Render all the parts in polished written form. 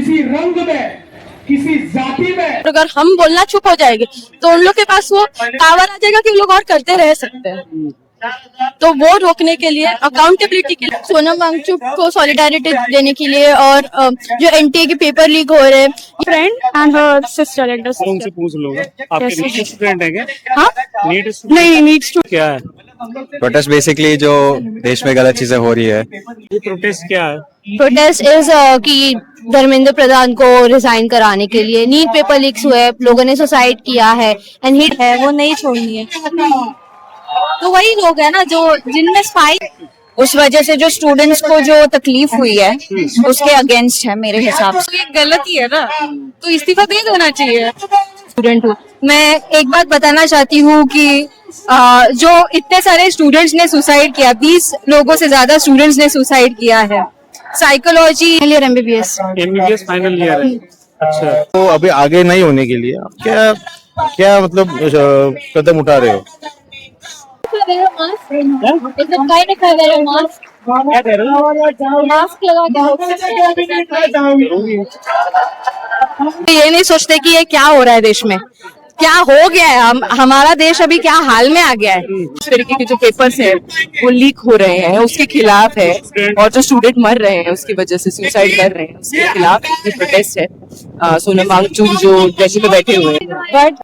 किसी रंग में, किसी जाति में। अगर हम बोलना चुप हो जाएंगे तो उन लोग के पास वो पावर आ जाएगा कि वो लोग और करते रह सकते हैं। तो वो रोकने के लिए, अकाउंटेबिलिटी के लिए, सोनम वांगचुक को सॉलिडारिटी देने के लिए, और जो एनटीए के पेपर लीक हो रहे हैं, फ्रेंड एंड हर सिस्टर एक उनसे पूछ लो, आपके नीट स्टूडेंट है क्या? हाँ नहीं, नीड्स टू क्या है प्रोटेस्ट? बेसिकली जो देश में गलत चीजें हो रही है। ये प्रोटेस्ट क्या है? प्रोटेस्ट इज कि धर्मेंद्र प्रधान को रिजाइन कराने के लिए नीट पेपर लीक्स हुए, लोगों ने सुसाइड किया है एंड हिट है, वो नहीं छोड़नी है। तो वही लोग है ना जो जिनमें स्पाई, उस वजह से जो स्टूडेंट्स को जो तकलीफ हुई है उसके अगेंस्ट है मेरे हिसाब से। ये गलती है ना, तो इस्तीफा दे देना चाहिए। स्टूडेंट हूँ मैं, एक बात बताना चाहती हूँ कि जो इतने सारे स्टूडेंट्स ने सुसाइड किया, 20 लोगों से ज्यादा स्टूडेंट्स ने सुसाइड किया है। साइकोलॉजी एमबीबीएस फाइनल ईयर है। अच्छा, तो अभी आगे नहीं होने के लिए आप क्या क्या मतलब कदम उठा रहे हो? ये नहीं सोचते कि ये क्या हो रहा है देश में, क्या हो गया है, हमारा देश अभी क्या हाल में आ गया है। इस तरीके के जो पेपर्स है वो लीक हो रहे हैं, उसके खिलाफ है, और जो स्टूडेंट मर रहे हैं उसकी वजह से, सुसाइड कर रहे हैं, उसके खिलाफ ये प्रोटेस्ट है। सोनम वांगचुक जो दिल्ली में बैठे हुए हैं, बट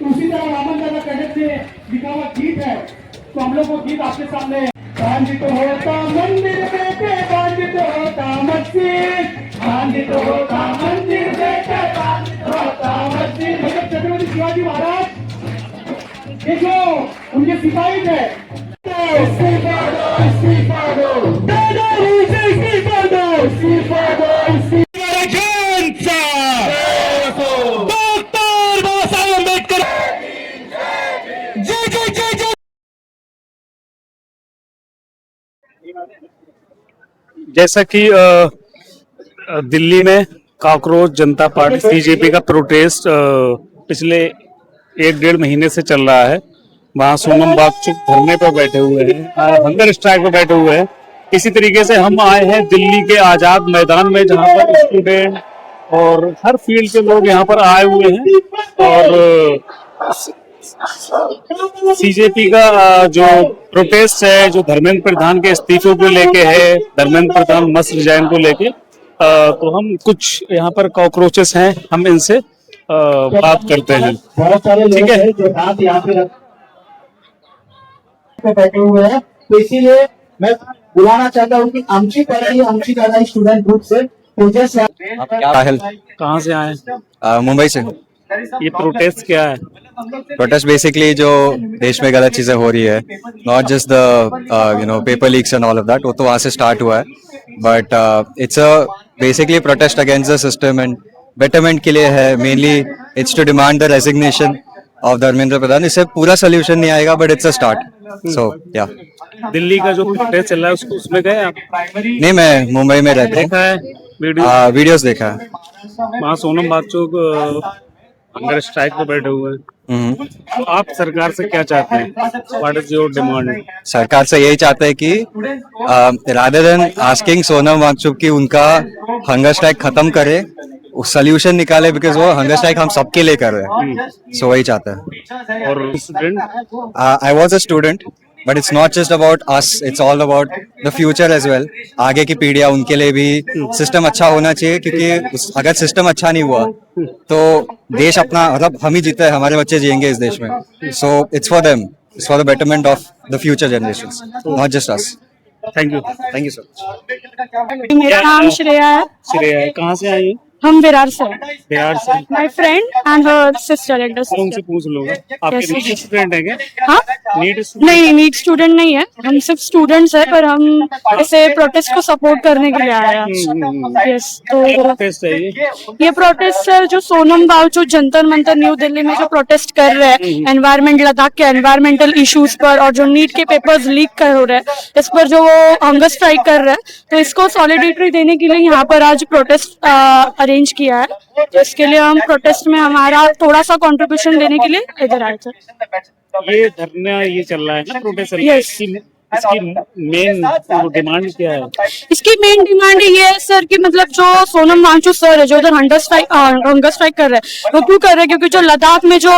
उसी तरह रामन दादा कैडेट से लिखा हुआ गीत है, तो हम लोग वो गीत आपके सामने। बांधित होता मंदिर बेटे, बांधित होता मस्जिद, बांधित होता मंदिर बेटे, बांधित होता मस्जिद। मतलब छत्रपति शिवाजी महाराज ये जो उनके सिपाही थे, इस्तीफा दो, इस्तीफा दो, दादा से इस्तीफा दो, इस्तीफा दो, इस्तीफा। जैसा कि दिल्ली में कॉकरोच जनता पार्टी बीजेपी का प्रोटेस्ट पिछले 1-1.5 महीने से चल रहा है। वहाँ सोनम वांगचुक धरने पर बैठे हुए हैं, हंगर स्ट्राइक पर बैठे हुए हैं। इसी तरीके से हम आए हैं दिल्ली के आजाद मैदान में, जहाँ पर स्टूडेंट और हर फील्ड के लोग यहाँ पर आए हुए हैं। और सीजेपी का जो प्रोटेस्ट है, जो धर्मेंद्र प्रधान के इस्तीफे को लेके है, धर्मेंद्र प्रधान मस्ट रिजाइन को लेके, तो हम कुछ यहाँ पर कॉकरोचेस हैं, हम इनसे बात करते हैं। ठीक है, जो हाथ यहाँ पे बैठे हुए हैं, तो इसीलिए मैं बुलाना चाहता हूँ कि आमची पढ़ाई, आमची दादा स्टूडेंट ग्रुप से तेजस। कहाँ से आए? मुंबई से। ये प्रोटेस्ट क्या है? प्रोटेस्ट बेसिकली जो देश में गलत चीजें हो रही है, not just the paper leaks and all of that, वो तो वहाँ से स्टार्ट हुआ है, but it's a basically protest against the system and betterment के लिए है। Mainly it's to demand the resignation of Dharmendra Pradhan. इससे पूरा सोल्यूशन नहीं आएगा, but it's a start. So या दिल्ली का जो प्रोटेस्ट चल रहा है उसमें गए आप? नहीं, मैं मुंबई में रहता देखा है हूँ, वीडियोस देखा है। वहाँ सोनम वांगचुक हंगर स्ट्राइक पे बैठे हुए हैं। तो आप सरकार से क्या चाहते हैं? What is your demand? सरकार से यही चाहते हैं कि rather than asking Sonam Wangchuk की उनका हंगर स्ट्राइक खत्म करे, सोल्यूशन निकाले, बिकॉज वो हंगर स्ट्राइक हम सबके लिए कर रहे हैं। सो वही चाहते हैं। और student, I was a student, but it's not just about us, it's all about the future as well. आगे की पीढ़ियां, उनके लिए भी सिस्टम अच्छा होना चाहिए, क्योंकि अगर सिस्टम अच्छा नहीं हुआ तो देश अपना, मतलब हम ही जीते हैं, हमारे बच्चे जिएंगे इस देश में। So it's for them, it's for the betterment of the future generations, not just us. Thank you so much. मेरा नाम श्रेया है। श्रेया, कहाँ से आई? हम विरार से। बिहार से। My friend and her sister एक उनसे पूछ लो, आपके नीट स्टूडेंट है क्या? हाँ नीट नहीं, नीट स्टूडेंट नहीं है, हम सिर्फ स्टूडेंट्स हैं, पर हम ऐसे प्रोटेस्ट को सपोर्ट करने के लिए आए हैं। यस, तो प्रोटेस्ट है ये प्रोटेस्ट है जो सोनम वांगचुक जंतर मंतर न्यू दिल्ली में जो प्रोटेस्ट कर रहे हैं एनवायरमेंट, लद्दाख के एनवायरमेंटल इश्यूज पर, और जो नीट के पेपर्स लीक कर हो रहे हैं इस पर जो वो हंगर स्ट्राइक कर रहे हैं, तो इसको सॉलिडेरिटी देने के लिए यहाँ पर आज प्रोटेस्ट अरेंज किया है। तो इसके लिए हम प्रोटेस्ट में हमारा थोड़ा सा कंट्रीब्यूशन देने के लिए इधर आए थे। ये धरना ये चल रहा है ना प्रोटेस्ट? Yes. इसकी मेन डिमांड क्या है? इसकी मेन डिमांड ये है सर कि मतलब जो सोनम वांगचुक सर है जो उधर हंगर स्ट्राइक कर रहे हैं, वो क्यों कर रहे हैं? क्योंकि जो लद्दाख में जो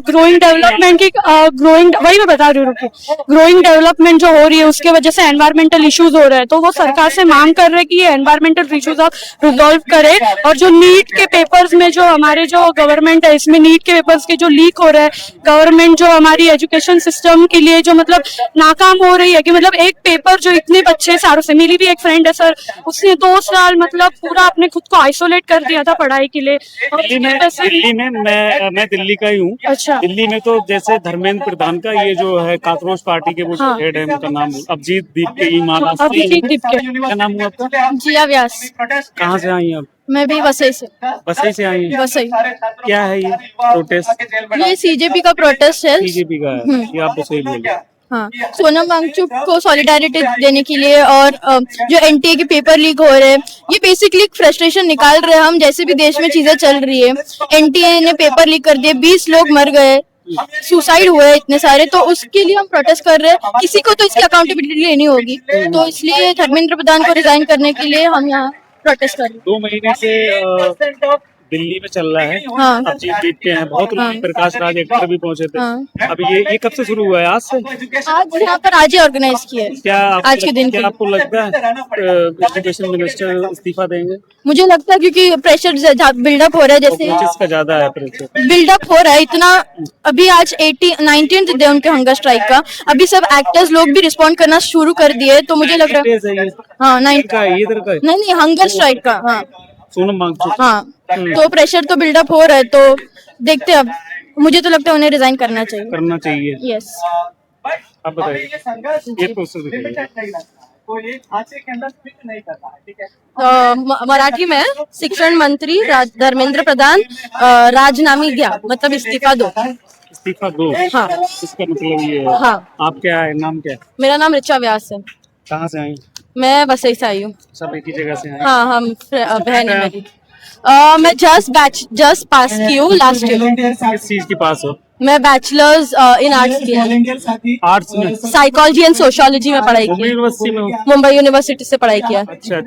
ग्रोइंग डेवलपमेंट की वही मैं बता रही हूँ, ग्रोइंग डेवलपमेंट जो हो रही है उसके वजह से एनवायरमेंटल इश्यूज हो रहे हैं, तो वो सरकार से मांग कर रहे हैं कि ये एनवायरमेंटल इश्यूज आप रिजॉल्व करे। और जो नीट के पेपर्स में जो हमारे जो गवर्नमेंट है, इसमें नीट के पेपर्स के जो लीक हो रहे हैं, गवर्नमेंट जो हमारी एजुकेशन सिस्टम के लिए जो मतलब नाकाम हो रही है कि मतलब एक पेपर जो इतने बच्चे सारों से, मेरी भी एक फ्रेंड है सर, उसने 2 साल मतलब पूरा अपने खुद को आइसोलेट कर दिया था पढ़ाई के लिए। और दिल्ली में मैं दिल्ली का ही हूँ। अच्छा। दिल्ली में तो जैसे धर्मेंद्र प्रधान का ये जो है काकरोच पार्टी के वो जो हाँ। हेड है, उनका नाम अभिजीत दीप के ईमान अभिजीत दीप के। क्या नाम हुआ आपका? जिया व्यास। कहाँ से आई हैं आप? मैं भी वसई से। वसई से आई हैं? वसई। क्या है ये प्रोटेस्ट? ये सीजेपी का प्रोटेस्ट है। बीजेपी का है, ये आप तो सही बोल। हाँ, सोनम वांगचुक को सॉलिडारिटी देने के लिए, और जो एनटीए के पेपर लीक हो रहे हैं, ये बेसिकली फ्रस्ट्रेशन निकाल रहे हैं हम, जैसे भी देश में चीजें चल रही है। एनटीए ने पेपर लीक कर दिए, 20 लोग मर गए, सुसाइड हुए इतने सारे, तो उसके लिए हम प्रोटेस्ट कर रहे हैं। किसी को तो इसकी अकाउंटेबिलिटी लेनी होगी, तो इसलिए धर्मेंद्र प्रधान को रिजाइन करने के लिए हम यहाँ प्रोटेस्ट कर रहे हैं। 2 महीने से दिल्ली में चल रहा है। हाँ। अभिजीत दीप के हैं, बहुत लोग, प्रकाश राज एक्टर भी पहुंचे थे। हाँ। अब ये कब से शुरू हुआ है? आज से? आज यहाँ पर आज ही ऑर्गेनाइज किया है। क्या आज के दिन क्या की। आपको लगता है एजुकेशन मिनिस्टर इस्तीफा देंगे? मुझे लगता है क्योंकि प्रेशर बिल्डअप हो रहा है, जैसे टीचर्स का ज्यादा है प्रेशर। बिल्डअप हो रहा है इतना। अभी आज 19th डे उनके हंगर स्ट्राइक का, अभी सब एक्टर्स लोग भी रिस्पॉन्ड करना शुरू कर दिए, तो मुझे लग रहा है हाँ ये इधर का है? नहीं हंगर स्ट्राइक का। हाँ सोनम वांगचुक। हाँ, तो प्रेशर तो बिल्डअप हो रहा है, तो देखते हैं। अब मुझे तो लगता है उन्हें रिजाइन करना चाहिए। यस। आप बताइए ये प्रोसेस बताइए। मराठी में शिक्षण मंत्री धर्मेंद्र प्रधान राजीनामा दिया, मतलब इस्तीफा दो। इस्तीफा दो? हाँ। इसका मतलब ये है। हाँ। आप क्या है, नाम क्या है? मेरा नाम ऋचा व्यास है। कहाँ से आई? मैं वसई से आई हूँ। सब एक ही जगह से आए? हाँ, हम बहन है मेरी। मैं जस्ट पास की हूँ लास्ट ईयर। किस चीज के पास हो? मैं बैचलर्स इन आर्ट्स किया, आर्ट्स में? साइकोलॉजी एंड सोशियोलॉजी में पढ़ाई मुंबई की, यूनिवर्सिटी में हो? मुंबई यूनिवर्सिटी से पढ़ाई किया। अच्छा।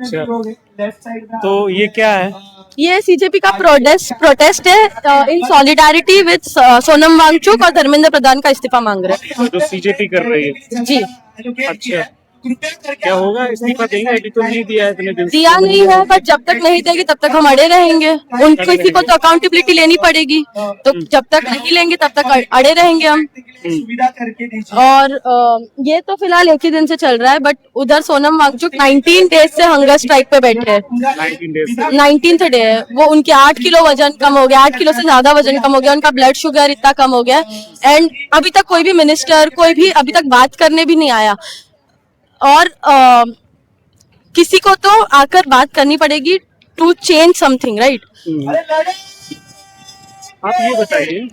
तो ये क्या है? ये सीजेपी का प्रोटेस्ट है इन सॉलिडारिटी विद सोनम वांगचुक और धर्मेंद्र प्रधान का इस्तीफा मांग रहे हैं। जो सीजेपी कर रही है? जी। अच्छा, क्या होगा? इस्तीफा देंगे? अभी तो नहीं दिया है इतने दिन से। दिया नहीं है, पर जब तक नहीं देगी तब तक हम अड़े रहेंगे। उनको किसी को तो अकाउंटेबिलिटी लेनी पड़ेगी, तो जब तक नहीं लेंगे तब तक अड़े रहेंगे हम। और ये तो फिलहाल एक ही दिन से चल रहा है, बट उधर सोनम वांगचुक 19 डेज से हंगर स्ट्राइक पे बैठे हैं। 19th डे है वो। उनके 8 किलो वजन कम हो गया, 8 किलो से ज्यादा वजन कम हो गया, उनका ब्लड शुगर इतना कम हो गया, एंड अभी तक कोई भी मिनिस्टर कोई भी अभी तक बात करने भी नहीं आया। और किसी को तो आकर बात करनी पड़ेगी टू चेंज समथिंग, राइट? आप ये बताइए,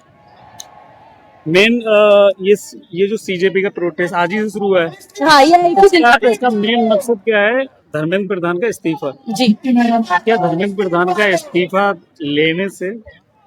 मेन ये जो सीजेपी का प्रोटेस्ट आज ही से शुरू हुआ है। हाँ, ये एक ही दिन का protest। इसका मेन मकसद क्या है? धर्मेंद्र प्रधान का इस्तीफा। जी। क्या धर्मेंद्र प्रधान का इस्तीफा लेने से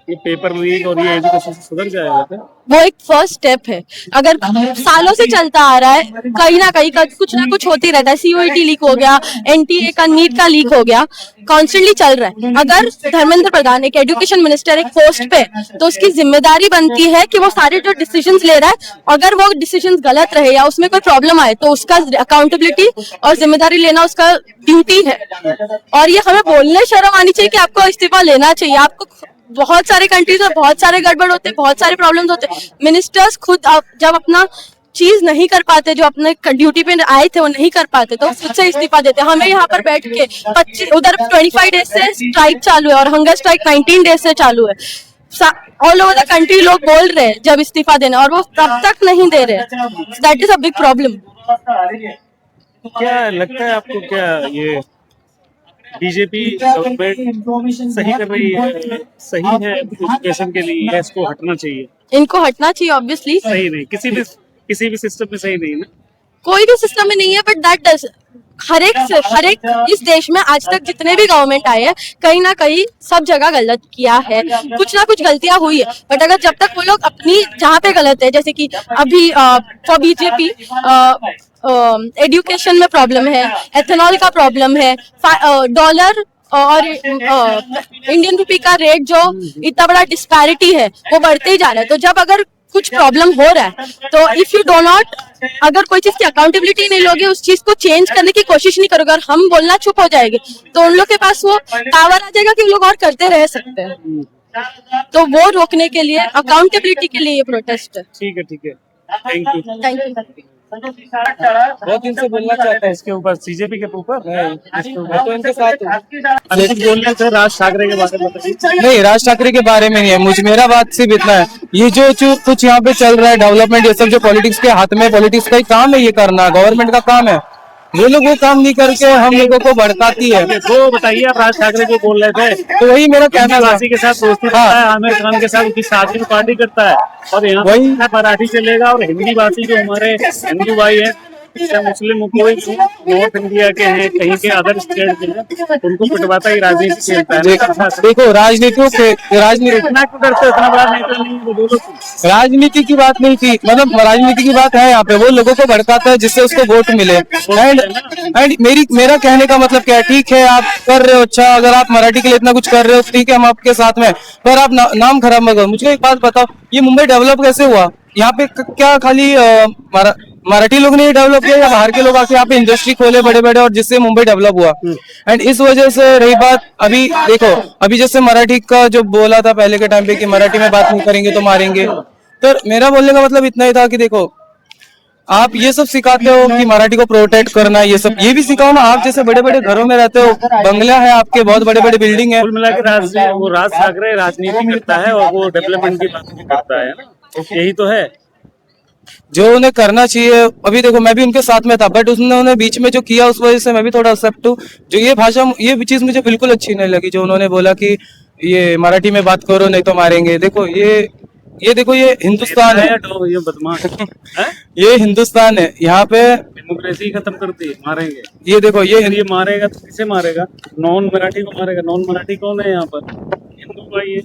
ये पेपर लीक और ये एजुकेशन सुधर जाएगा क्या? वो एक फर्स्ट स्टेप है। अगर सालों से चलता आ रहा है, कहीं ना कहीं कुछ ना कुछ होती रहता है। सीओईटी लीक हो गया, एनटीए का नीट का लीक हो गया, कॉन्स्टेंटली चल रहा है। अगर धर्मेंद्र प्रधान एक एजुकेशन मिनिस्टर एक पोस्ट पे, तो उसकी जिम्मेदारी बनती है कि वो सारे जो डिसीजंस ले रहा है, अगर वो डिसीजंस गलत रहे या उसमें कोई प्रॉब्लम आए, तो उसका अकाउंटेबिलिटी और जिम्मेदारी लेना उसका ड्यूटी है। और ये हमें बोलने शर्म आनी चाहिए कि आपको इस्तीफा लेना चाहिए। आपको बहुत सारे कंट्रीज में बहुत सारे गड़बड़ होते हैं, बहुत सारे प्रॉब्लम्स होते हैं। मिनिस्टर्स खुद जब अपना चीज नहीं कर पाते, जो अपने ड्यूटी पे आए थे वो नहीं कर पाते, तो खुद से इस्तीफा देते। हमें यहाँ पर बैठ के 25 उधर 25 डेज से स्ट्राइक चालू है और हंगर स्ट्राइक 19 डेज से चालू है। ऑल ओवर द कंट्री लोग बोल रहे हैं जब इस्तीफा देना, और वो तब तक नहीं दे रहे। That is a big problem. क्या लगता है आपको, क्या ये बीजेपी गवर्नमेंट सही कर रही है, सही है एजुकेशन के लिए, या इसको हटना चाहिए? इनको हटना चाहिए ऑब्वियसली। सही नहीं, किसी भी सिस्टम में सही नहीं ना? कोई भी सिस्टम में नहीं है, बट दैट डज हर एक इस देश में आज तक जितने भी गवर्नमेंट आए हैं, कहीं ना कहीं सब जगह गलत किया है, कुछ ना कुछ गलतियां हुई है। बट अगर जब तक वो लोग अपनी जहाँ पे गलत है, जैसे कि अभी फॉर बीजेपी एजुकेशन में प्रॉब्लम है, एथेनॉल का प्रॉब्लम है, डॉलर और इंडियन रुपी का रेट जो इतना बड़ा डिस्पैरिटी है वो बढ़ते ही जा रहा है। तो जब अगर कुछ प्रॉब्लम हो रहा है तो इफ यू डो नॉट, अगर कोई चीज की अकाउंटेबिलिटी नहीं लोगे, उस चीज को चेंज करने की कोशिश नहीं करोगे और हम बोलना चुप हो जाएंगे, तो उन लोग के पास वो पावर आ जाएगा कि वो लोग और करते रह सकते हैं। तो वो रोकने के लिए, अकाउंटेबिलिटी के लिए ये प्रोटेस्ट है। ठीक है, थैंक यू। Thank you. बहुत दिन से बोलना चाहता है इसके ऊपर, सीजेपी के ऊपर तो इनके साथ बोलने थे राज ठाकरे के बारे में बताइए। नहीं, राज ठाकरे के बारे में नहीं है, मेरा बात सिर्फ इतना है, ये जो कुछ यहाँ पे चल रहा है डेवलपमेंट, ये सब जो पॉलिटिक्स के हाथ में, पॉलिटिक्स का ही काम है ये करना, गवर्नमेंट का काम है। वो लोग वो काम नहीं करके हम लोगों को भड़काती है। तो बताइए, आप राज ठाकरे जो बोल रहे थे, तो वही मेरा कहना था, के साथ दोस्ती करता है, आमिर खान के साथ उसकी शादी में पार्टी करता है, और यहाँ वही मराठी चलेगा और हिंदी भाषी जो हमारे हिंदू भाई है, मुस्लिम कोई नॉर्थ इंडिया के हैं, कहीं के अदर स्टेट के हैं, उनको पिटवाता ही राजनीति खेलता है। देखो राजनीति इतना क्यों करते, इतना बड़ा नेता नहीं वो बोलो। राजनीति की बात नहीं थी, मतलब राजनीति की बात है यहाँ पे, वो लोगों को भड़काता है जिससे उसको वोट मिले। एंड मेरा कहने का मतलब क्या है, ठीक है आप कर रहे हो, अच्छा अगर आप मराठी के लिए इतना कुछ कर रहे हो ठीक है, हम आपके साथ में, पर आप नाम खराब मत करो। मुझे एक बात बताओ, ये मुंबई डेवलप कैसे हुआ? यहाँ पे क्या खाली मराठी लोग ने डेवलप किया या बाहर के लोग आके यहाँ पे इंडस्ट्री खोले बड़े बड़े और जिससे मुंबई डेवलप हुआ? एंड इस वजह से रही बात, अभी देखो, अभी जैसे मराठी का जो बोला था पहले के टाइम पे कि मराठी में बात नहीं करेंगे तो मारेंगे, तो मेरा बोलने का मतलब इतना ही था कि देखो आप ये सब सिखाते हो कि मराठी को प्रोटेक्ट करना, ये सब ये भी सिखाओ ना। आप जैसे बड़े बड़े घरों में रहते हो, बंगला है आपके, बहुत बड़े बड़े बिल्डिंग है। कुल मिला के राज ठाकरे राजनीति करता है और वो डेवलपमेंट की बात भी करता है ना, यही तो है जो उन्हें करना चाहिए। अभी देखो मैं भी उनके साथ में था, बट उन्होंने बीच में जो किया उस वजह से मैं भी थोड़ा एक्सेप्ट हूँ। जो ये भाषा, ये चीज मुझे बिल्कुल अच्छी नहीं लगी, जो उन्होंने बोला कि ये मराठी में बात करो नहीं तो मारेंगे। देखो ये देखो, ये हिंदुस्तान है, ये बदमाश ये हिंदुस्तान है, यहाँ पे डेमोक्रेसी खत्म करती है, मारेंगे। ये देखो, ये मारेगा तो किसे मारेगा? नॉन मराठी को मारेगा। नॉन मराठी कौन है यहाँ पर? हिंदू भाई है।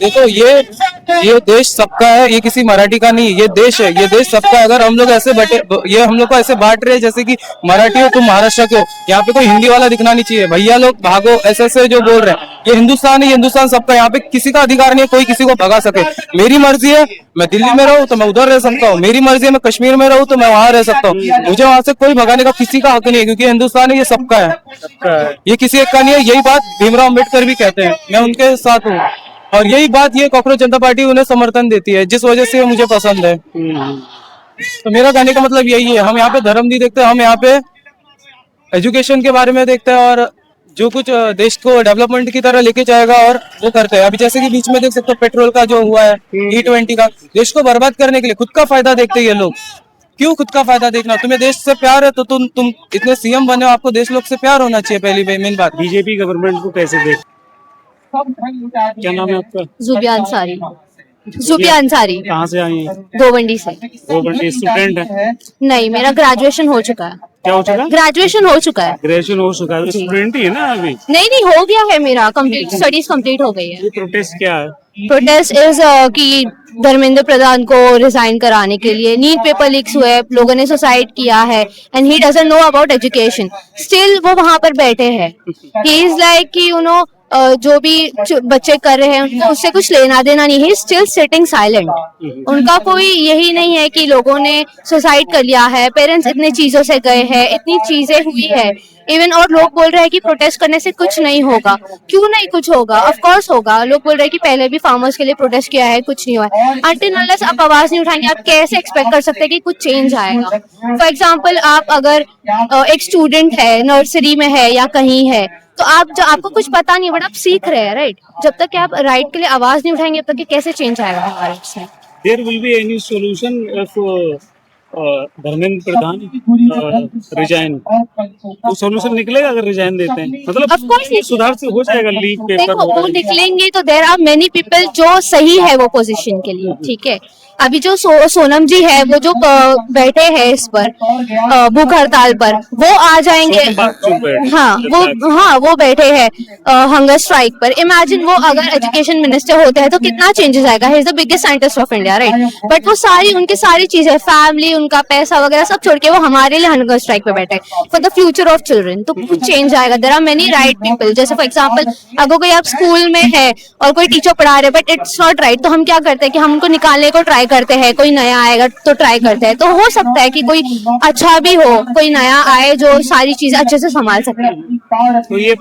देखो ये देश सबका है, ये किसी मराठी का नहीं, ये देश है, ये देश सबका है। अगर हम लोग ऐसे ये हम लोग को ऐसे बांट रहे हैं जैसे कि मराठी हो तुम महाराष्ट्र के हो, यहाँ पे कोई हिंदी वाला दिखना नहीं चाहिए। भैया लोग भागो ऐसे जो बोल रहे हैं, ये हिंदुस्तान है, ये हिंदुस्तान सबका, यहाँ पे किसी का अधिकार नहीं है कोई किसी को भगा सके। मेरी मर्जी है, मैं दिल्ली में रहूं तो मैं उधर रह सकता हूँ, मेरी मर्जी है मैं कश्मीर में रहूं तो मैं वहां रह सकता हूँ, मुझे वहां से कोई भगाने का किसी का हक नहीं है, क्योंकि हिंदुस्तान है, ये सबका है, ये किसी एक का नहीं है। यही बात भीमराव अम्बेडकर भी कहते हैं, मैं उनके साथ हूँ, और यही बात ये कॉकरोच जनता पार्टी उन्हें समर्थन देती है, जिस वजह से मुझे पसंद है। तो मेरा कहने का मतलब यही है, हम यहाँ पे धर्म नहीं देखते, हम यहाँ पे एजुकेशन के बारे में देखते हैं और जो कुछ देश को डेवलपमेंट की तरह लेके जाएगा और वो करते हैं। अभी जैसे कि बीच में देख सकते हो पेट्रोल का जो हुआ है, E20 का, देश को बर्बाद करने के लिए खुद का फायदा देखते हैं ये लोग। क्यों खुद का फायदा देखना? तुम्हें देश से प्यार है तो तुम इतने सीएम बने हो, आपको देश लोग से प्यार होना चाहिए। पहली मेन बात, बीजेपी गवर्नमेंट को कैसे देख? क्या नाम है आपका? जुबिया अंसारी। कहाँ से आई हैं? गोवंडी से। गोवंडी स्टूडेंट है? नहीं, मेरा ग्रेजुएशन हो चुका है। क्या हो चुका? ग्रेजुएशन हो चुका है। ग्रेजुएशन हो चुका है, स्टूडेंट ही है ना अभी? नहीं, हो गया है, मेरा कंप्लीट स्टडीज कंप्लीट हो गई है। ये प्रोटेस्ट क्या है? प्रोटेस्ट इज कि धर्मेंद्र प्रधान को रिजाइन कराने के लिए नीट पेपर लीक्स हुए, लोगों ने सुसाइड किया है and he doesn't know about education, still वो वहां पर बैठे हैं। ही इज लाइक कि यू नो जो भी बच्चे कर रहे हैं उनको उससे कुछ लेना देना नहीं है, स्टिल सिटिंग साइलेंट। उनका कोई यही नहीं है कि लोगों ने सुसाइड कर लिया है, पेरेंट्स इतने चीजों से गए हैं, इतनी चीजें हुई है इवन, और लोग बोल रहे हैं कि प्रोटेस्ट करने से कुछ नहीं होगा। क्यों नहीं कुछ होगा? ऑफ कोर्स होगा। लोग बोल रहे हैं कि पहले भी फार्मर्स के लिए प्रोटेस्ट किया है, कुछ नहीं हुआ है। अनटिल अनलेस आप आवाज नहीं उठाएंगे, आप कैसे एक्सपेक्ट कर सकते हैं कि कुछ चेंज आएगा? फॉर एग्जाम्पल, आप अगर एक स्टूडेंट है, नर्सरी में है या कहीं है, तो आपको कुछ पता नहीं है बट आप सीख रहे हैं, राइट? जब तक कि आप राइट के लिए आवाज नहीं उठाएंगे तब तक कैसे चेंज आएगा हमारे इसमें? There will be any solution if Dharmendra Pradhan resign? तो सोल्यूशन निकलेगा अगर रिजाइन देते हैं? मतलब सुधार से हो जाएगा लीक पेपर? देखो, वो निकलेंगे तो देयर आर मेनी पीपल जो सही है वो पोजीशन के लिए, ठीक है? अभी जो सोनम जी है वो जो बैठे हैं इस पर भूख हड़ताल पर, वो आ जाएंगे। वो बैठे हैं हंगर स्ट्राइक पर। इमेजिन वो अगर एजुकेशन मिनिस्टर होते हैं तो कितना चेंजेस आएगा। He is the biggest scientist of India, right? But वो उनकी सारी चीजें, फैमिली, उनका पैसा वगैरह सब छोड़ के वो हमारे लिए हंगर स्ट्राइक पे बैठे for the future of children. तो कुछ चेंज आएगा। There are many right people, जैसे फॉर एग्जांपल अगर कोई आप स्कूल में है और कोई टीचर पढ़ा रहे बट इट्स नॉट राइट, तो हम क्या करते हैं कि हम उनको निकालने को ट्राई करते हैं। कोई नया आएगा तो ट्राई करते हैं, तो हो सकता है कि कोई अच्छा भी हो, कोई नया आए जो सारी चीजें अच्छे से संभाल सके। तो ये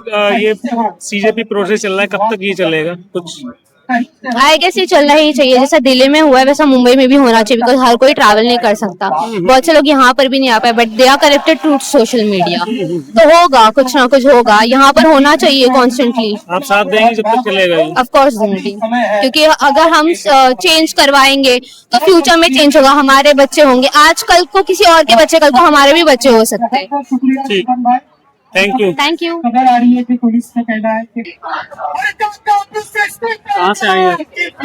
सीजेपी प्रोसेस चल रहा है, कब तक ये चलेगा कुछ? आई गेस ये चलना ही चाहिए। जैसा दिल्ली में हुआ है वैसा मुंबई में भी होना चाहिए, बिकॉज हर कोई ट्रैवल नहीं कर सकता। बहुत से लोग यहाँ पर भी नहीं आ पाए, but they are connected to social media. तो होगा, कुछ ना कुछ होगा, यहाँ पर होना चाहिए कॉन्स्टेंटली। आप साथ देंगे जब तक चलेगा ये? ऑफ कोर्स दूंगी, क्योंकि अगर हम चेंज करवाएंगे तो फ्यूचर में चेंज होगा। हमारे बच्चे होंगे, आज कल को किसी और के बच्चे, कल को हमारे भी बच्चे हो सकते हैं। ठीक, थैंक यू। Thank you. खबर आ रही है कि पुलिस का कहना है कि कहाँ से आई हैं?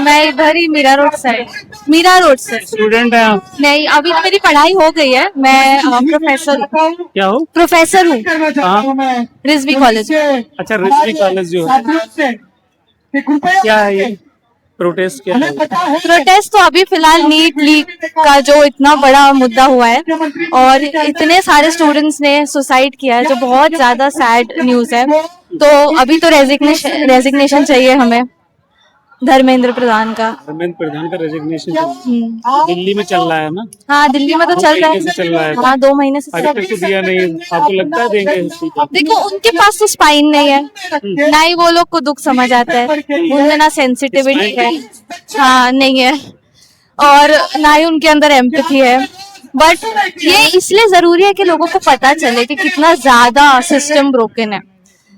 मैं इधर ही मीरा रोड से स्टूडेंट हैं आप? नहीं, अभी तो मेरी पढ़ाई हो गई है। मैं क्या हो? प्रोफेसर हूँ हाँ? रिजवी कॉलेज। अच्छा, रिजवी कॉलेज जो है, क्या है ये प्रोटेस्ट? क्या है? प्रोटेस्ट तो अभी फिलहाल नीट लीक का जो इतना बड़ा मुद्दा हुआ है और इतने सारे स्टूडेंट्स ने सुसाइड किया है, जो बहुत ज्यादा सैड न्यूज है। तो अभी तो रेजिग्नेशन चाहिए हमें धर्मेंद्र प्रधान का। धर्मेंद्र प्रधान का रेजिग्नेशन दिल्ली में चल रहा है ना? हाँ, दिल्ली में तो चल रहा चल रहा है। हाँ, 2 महीने से अभी तक तो दिया नहीं, आपको लगता है देंगे? देखो, उनके पास तो स्पाइन नहीं है, ना ही वो लोग को दुख समझ आता है, उनमें ना सेंसिटिविटी है, हाँ नहीं है, और ना ही उनके अंदर एम्पैथी है। बट ये इसलिए जरूरी है कि लोगों को पता चले कि कितना ज्यादा सिस्टम ब्रोकन है।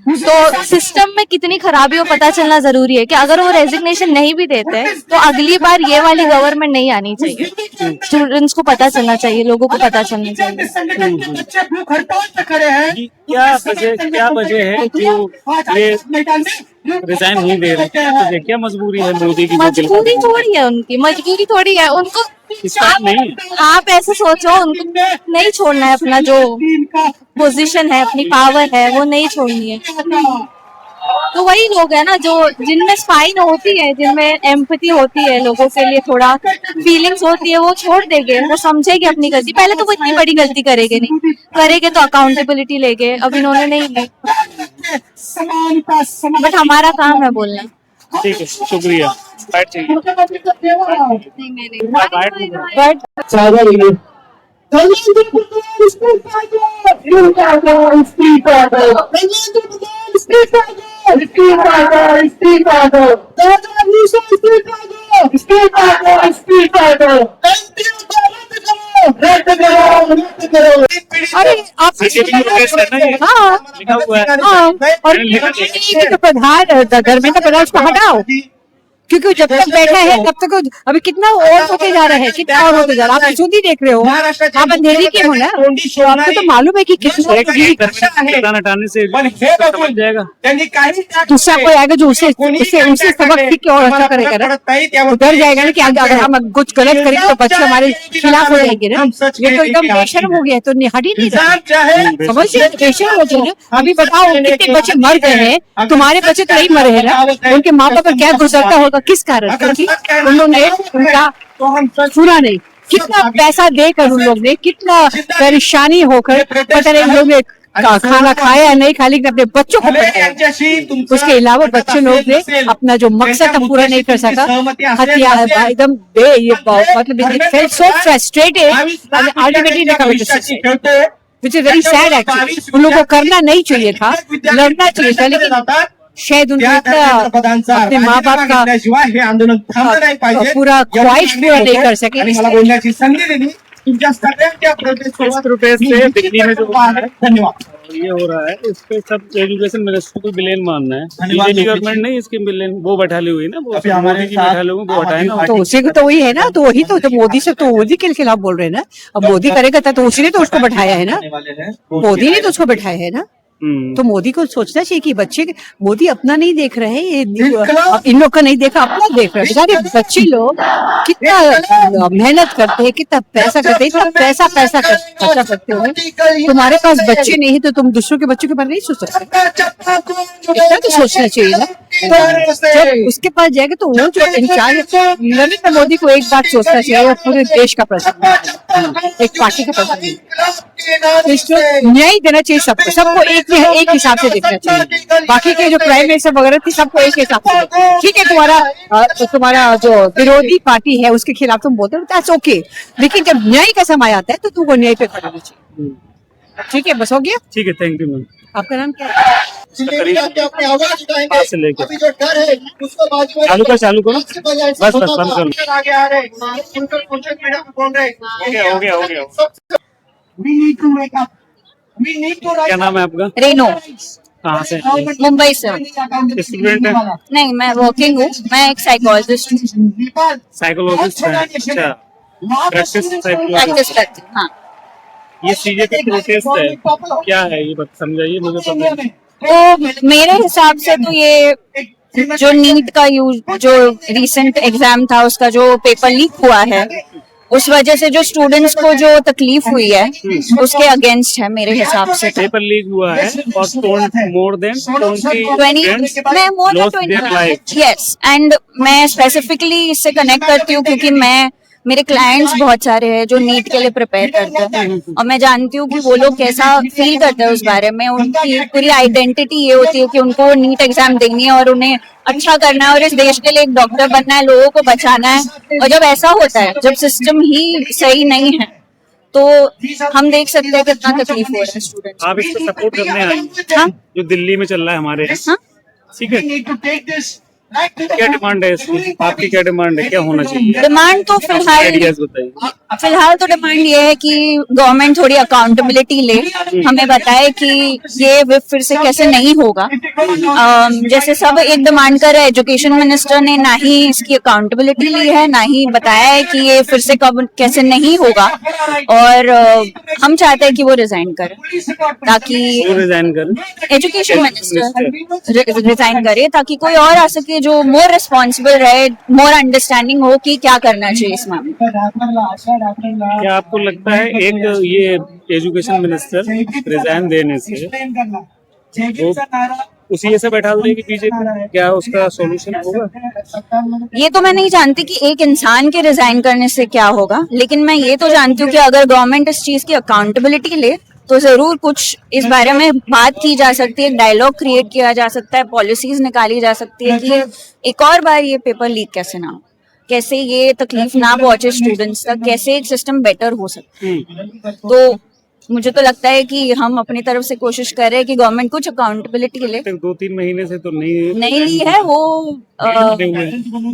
तो सिस्टम में कितनी खराबी हो पता चलना जरूरी है कि अगर वो रेजिग्नेशन नहीं भी देते तो अगली बार ये वाली गवर्नमेंट नहीं आनी चाहिए। स्टूडेंट्स को पता चलना चाहिए, लोगों को पता चलना चाहिए। क्या वजह है जो ये रिजाइन नहीं दे रहे? क्या मजबूरी है मोदी की? मजबूरी थोड़ी है उनकी, मजबूरी थोड़ी है उनको। नहीं, आप ऐसे सोचो, उनको नहीं छोड़ना है अपना जो पोजीशन है, अपनी पावर है, वो नहीं छोड़नी है। तो वही लोग है ना जो जिनमें स्पाइन होती है, जिनमें एम्पैथी होती है, लोगों के लिए थोड़ा फीलिंग्स होती है, वो छोड़ देंगे, वो समझेंगे अपनी गलती। पहले तो वो इतनी बड़ी गलती करेंगे नहीं, करेंगे तो अकाउंटेबिलिटी लेंगे। अब इन्होंने नहीं ली, बट हमारा काम है बोलना। ठीक है, शुक्रिया। बैठ जाइए। अरे आप हाँ, लिखा हुआ है। हाँ, और प्रधान धर्मेंद्र प्रधान उसको हटाओ, क्योंकि जब तक बैठा है तब तक अभी कितना और होते जा रहे हैं, कितना और होते जा रहा है। आप खुद ही देख रहे हो, आप अंधेरी के हो ना, तो आपको तो मालूम है कि कितना हटाने से समझ जाएगा। दूसरा कोई आएगा जो उसे सबक सीख के और अच्छा करेगा ना, डर जाएगा ना कि अगर हम कुछ गलत करेंगे तो बच्चे हमारे खिलाफ हो जाएंगे ना। ये तो एकदम बेशर्म हो गया, तो हट ही नहीं सकते, समझिए, बेशर्म हो गया ना। अभी बताओ कितने बच्चे मर गए हैं, तुम्हारे बच्चे तो नहीं मरे हैं ना, उनके माँ बाप पर क्या गुजरता होगा, किस कारण? क्योंकि उन्होंने उनका सुना नहीं। कितना पैसा देकर उन लोग ने, कितना परेशानी होकर, पता नहीं लोग ने खाना खाया नहीं, खाली अपने बच्चों को पढ़ाया। उसके अलावा बच्चे लोग ने अपना जो मकसद था पूरा नहीं कर सका। हत्या एकदम मतलब so frustrated, which is very sad actually. उन लोगों को करना नहीं चाहिए था, लड़ना चाहिए था, लेकिन शायद उनको अपने माँ बाप का पूरा ख्वाहिश पूरा नहीं कर सके। प्रोटेस्ट से दिल्ली में जो ये हो रहा है, इस पे सब एजुकेशन मिनिस्टर को विलेन मानना है। बीजेपी गवर्नमेंट नहीं, इसकी विलेन वो बैठा ली हुई ना, वो मोदी की बैठा लोगों को हटाए ना। तो उसी को तो वही है ना, तो वही तो मोदी से, तो मोदी के खिलाफ बोल रहे हैं ना। अब मोदी करेगा तो उसी ने तो उसको बैठाया है ना, मोदी ने तो उसको बैठाया है ना। तो मोदी को सोचना चाहिए कि बच्चे, मोदी अपना नहीं देख रहे हैं, इन लोग का नहीं देखा, अपना देख रहे हैं। बेचारे बच्चे लोग कितना मेहनत करते हैं, कितना पैसा करते हैं, इतना पैसा खर्चा करते हो। तुम्हारे पास बच्चे नहीं है तो तुम दूसरों के बच्चों के बारे में नहीं सोच सकते, इतना तो सोचना चाहिए ना। तो जब उसके पास जाएगा तो वो जो इंचार्ज नरेंद्र मोदी को एक बात सोचना चाहिए, वो पूरे देश का प्रधानमंत्री, एक पार्टी का प्रधानमंत्री, इसको न्याय देना चाहिए सबको, सबको एक हिसाब से देखना चाहिए। बाकी के जो प्राइम मिनिस्टर वगैरह थी सबको एक हिसाब से, ठीक है तुम्हारा जो विरोधी पार्टी है उसके खिलाफ तुम बोलते हो दैट्स ओके, लेकिन जब न्याय का समय आता है तो तुमको न्याय पे खड़ा होना चाहिए। ठीक है, बस हो गया। ठीक है, थैंक यू मैम। आपका नाम क्या है? पास से लेके चालू करो बस बंद करो। हो गया। क्या नाम है आपका? रेनो, कहाँ से? मुंबई से। स्टूडेंट है? नहीं, मैं वर्किंग हूँ, मैं एक साइकोलॉजिस्ट हूँ, साइकोलॉजिस्ट है? अच्छा, प्रैक्टिस प्रैक्टिस करती हूँ। हाँ, ये सीजेपी प्रोटेस्ट है, क्या है ये बात समझाइए मुझे। तो मेरे हिसाब से तो ये जो नीट का जो रिसेंट एग्जाम था उसका जो पेपर लीक हुआ है, उस वजह से जो स्टूडेंट्स को जो तकलीफ हुई है उसके अगेंस्ट है मेरे हिसाब से। पेपर लीक हुआ है और मोर देन 20 यस, एंड मैं स्पेसिफिकली इससे कनेक्ट करती हूँ क्योंकि मेरे क्लाइंट्स बहुत सारे हैं जो नीट के लिए प्रिपेयर करते हैं और मैं जानती हूँ कि वो लोग कैसा फील करते हैं उस बारे में। उनकी पूरी आइडेंटिटी ये होती है कि उनको नीट एग्जाम देनी है और उन्हें अच्छा करना है और इस देश के लिए एक डॉक्टर बनना है, लोगों को बचाना है। और जब ऐसा होता है, जब सिस्टम ही सही नहीं है, तो हम देख सकते हैं कितना तकलीफ हो रहा है स्टूडेंट्स। आप इसको सपोर्ट करने आए? हाँ? जो दिल्ली में चल रहा है हमारे, हाँ? ठीक है, क्या डिमांड है इसकी? आपकी क्या डिमांड है, क्या होना चाहिए? डिमांड तो फिलहाल तो डिमांड ये है कि गवर्नमेंट थोड़ी अकाउंटेबिलिटी ले, हमें बताए कि ये फिर से कैसे नहीं होगा। जैसे सब एक डिमांड कर रहे हैं, एजुकेशन मिनिस्टर ने ना ही इसकी अकाउंटेबिलिटी ली है, ना ही बताया है कि ये फिर से कब कैसे नहीं होगा। और हम चाहते हैं कि वो रिजाइन करे, ताकि रिजाइन करे, एजुकेशन मिनिस्टर रिजाइन करे ताकि कोई और आ सके जो मोर रिस्पॉन्सिबल रहे, मोर अंडरस्टैंडिंग हो कि क्या करना चाहिए इस मामले में। क्या आपको लगता है एक ये एजुकेशन मिनिस्टर रिजाइन देने से वो उसी से बैठा देगी बीजेपी, क्या उसका सॉल्यूशन होगा? ये तो मैं नहीं जानती कि एक इंसान के रिजाइन करने से क्या होगा, लेकिन मैं ये तो जानती हूँ कि अगर गवर्नमेंट इस चीज की अकाउंटेबिलिटी ले तो जरूर कुछ इस बारे में बात की जा सकती है, डायलॉग क्रिएट किया जा सकता है, पॉलिसीज निकाली जा सकती है कि एक और बार ये पेपर लीक कैसे ना हो, कैसे ये तकलीफ ना पहुंचे स्टूडेंट्स तक, कैसे एक सिस्टम बेटर हो सकता है। तो मुझे तो लगता है कि हम अपनी तरफ से कोशिश कर रहे हैं कि गवर्नमेंट कुछ अकाउंटेबिलिटी ले। 2-3 महीने से तो नहीं ली है, वो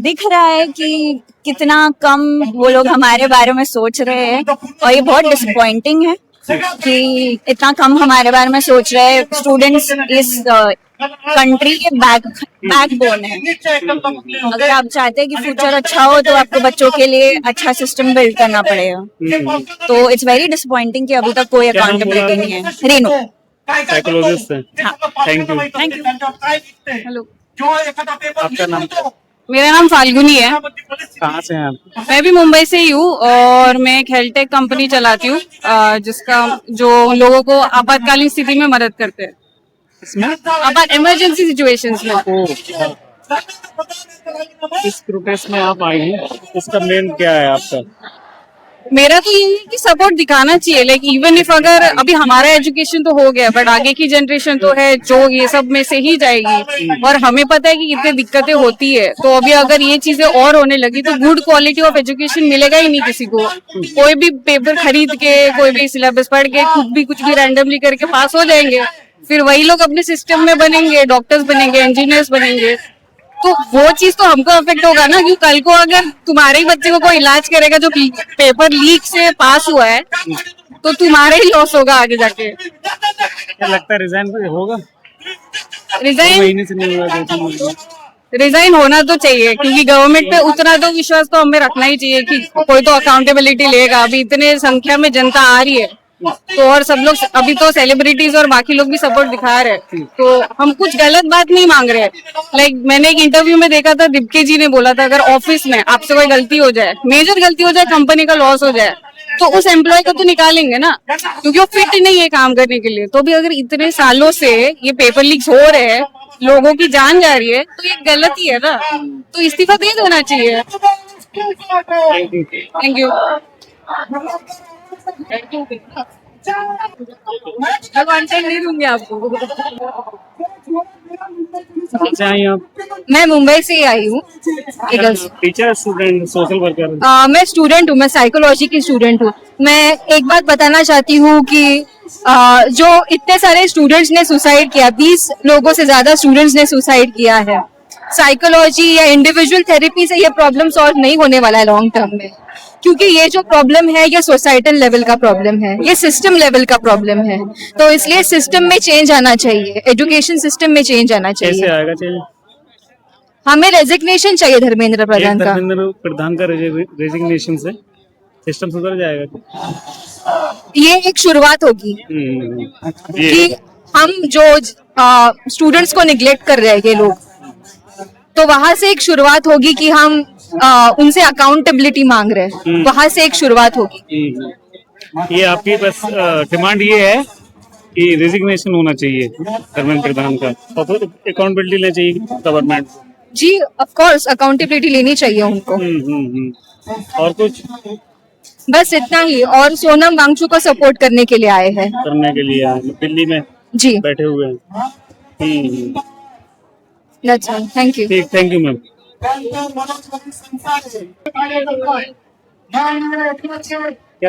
दिख रहा है कि कितना कम वो लोग हमारे बारे में सोच रहे हैं और ये बहुत डिसअपॉइंटिंग है कि इतना कम हमारे बारे में सोच रहे हैं। स्टूडेंट्स इस कंट्री के बैकबोन है। अगर आप चाहते हैं कि फ्यूचर अच्छा हो तो आपको बच्चों के लिए अच्छा सिस्टम बिल्ड करना पड़ेगा। तो इट्स वेरी डिसअपॉइंटिंग कि अभी तक कोई अकाउंटेबिलिटी नहीं है। रेनू, साइकोलॉजिस्ट है। Thank you. हेलो, आपका नाम? मेरा नाम फाल्गुनी है। कहाँ से हैं आप? मैं भी मुंबई से ही हूँ और मैं एक हेल्थ टेक कंपनी चलाती हूँ जिसका जो लोगों को आपातकालीन स्थिति में मदद करते हैं, इमरजेंसी सिचुएशंस में। इस प्रोटेस्ट में आप आई हैं, इसका मेन क्या है आपका? मेरा तो ये है कि सपोर्ट दिखाना चाहिए, लाइक इवन इफ अगर अभी हमारा एजुकेशन तो हो गया बट आगे की जनरेशन तो है जो ये सब में से ही जाएगी और हमें पता है कि कितनी दिक्कतें होती है। तो अभी अगर ये चीजें और होने लगी तो गुड क्वालिटी ऑफ एजुकेशन मिलेगा ही नहीं किसी को। कोई भी पेपर खरीद के, कोई भी सिलेबस पढ़ के खुद भी कुछ भी रैंडमली करके पास हो जाएंगे, फिर वही लोग अपने सिस्टम में बनेंगे, डॉक्टर्स बनेंगे, इंजीनियर्स बनेंगे। तो वो चीज तो हमको अफेक्ट होगा ना, कि कल को अगर तुम्हारे ही बच्चे को कोई इलाज करेगा जो पेपर लीक से पास हुआ है तो तुम्हारे ही लॉस होगा आगे जाके। क्या लगता है रिजाइन होगा? रिजाइन से नहीं होगा? रिजाइन होना तो चाहिए क्योंकि गवर्नमेंट पे उतना तो विश्वास तो हमें रखना ही चाहिए कि कोई तो अकाउंटेबिलिटी लेगा। अभी इतने संख्या में जनता आ रही है तो और सब लोग अभी तो सेलिब्रिटीज और बाकी लोग भी सपोर्ट दिखा रहे हैं, तो हम कुछ गलत बात नहीं मांग रहे हैं। लाइक मैंने एक इंटरव्यू में देखा था, दिपके जी ने बोला था अगर ऑफिस में आपसे कोई गलती हो जाए, मेजर गलती हो जाए, कंपनी का लॉस हो जाए, तो उस एम्प्लॉय को तो निकालेंगे ना, क्योंकि वो फिट नहीं है काम करने के लिए। तो भी अगर इतने सालों से ये पेपर लीक्स हो रहे हैं, लोगों की जान जा रही है तो ये गलत ही है ना, तो इस्तीफा दे देना चाहिए। Thank you. मैं कंटेंट नहीं दूंगी आपको। कहाँ से आई आप? मैं मुंबई से ही आई हूँ। Teacher, student, social worker? मैं स्टूडेंट हूँ, मैं साइकोलॉजी की स्टूडेंट हूँ। मैं एक बात बताना चाहती हूँ कि जो इतने सारे स्टूडेंट्स ने सुसाइड किया, 20 लोगों से ज्यादा स्टूडेंट्स ने सुसाइड किया है, साइकोलॉजी या इंडिविजुअल थेरेपी से ये प्रॉब्लम सॉल्व नहीं होने वाला है लॉन्ग टर्म में, क्योंकि ये जो प्रॉब्लम है ये सोसाइटल लेवल का प्रॉब्लम है, ये सिस्टम लेवल का प्रॉब्लम है। तो इसलिए सिस्टम में चेंज आना चाहिए, एजुकेशन सिस्टम में चेंज आना कैसे चाहिए। आएगा चेंज? हमें रेजिग्नेशन चाहिए धर्मेंद्र प्रधान का। धर्मेंद्र प्रधान का रेजिग्नेशन से सिस्टम सुधर जाएगा? ये एक शुरुआत होगी कि हम जो स्टूडेंट्स को निग्लेक्ट कर रहे हैं ये लोग, तो वहां से एक शुरुआत होगी कि हम उनसे अकाउंटेबिलिटी मांग रहे हैं, वहां से एक शुरुआत होगी। ये आपकी बस डिमांड ये है कि रेजिग्नेशन होना चाहिए धर्मेंद्र प्रधान का, और फिर अकाउंटेबिलिटी लेनी चाहिए गवर्नमेंट। जी ऑफ कोर्स अकाउंटेबिलिटी लेनी चाहिए उनको। और कुछ? बस इतना ही। और सोनम वांगचुक को सपोर्ट करने के लिए आए हैं। करने के लिए आए हैं, दिल्ली में जी बैठे हुए हैं। That's all, thank you. ठीक, थैंक यू मैम। क्या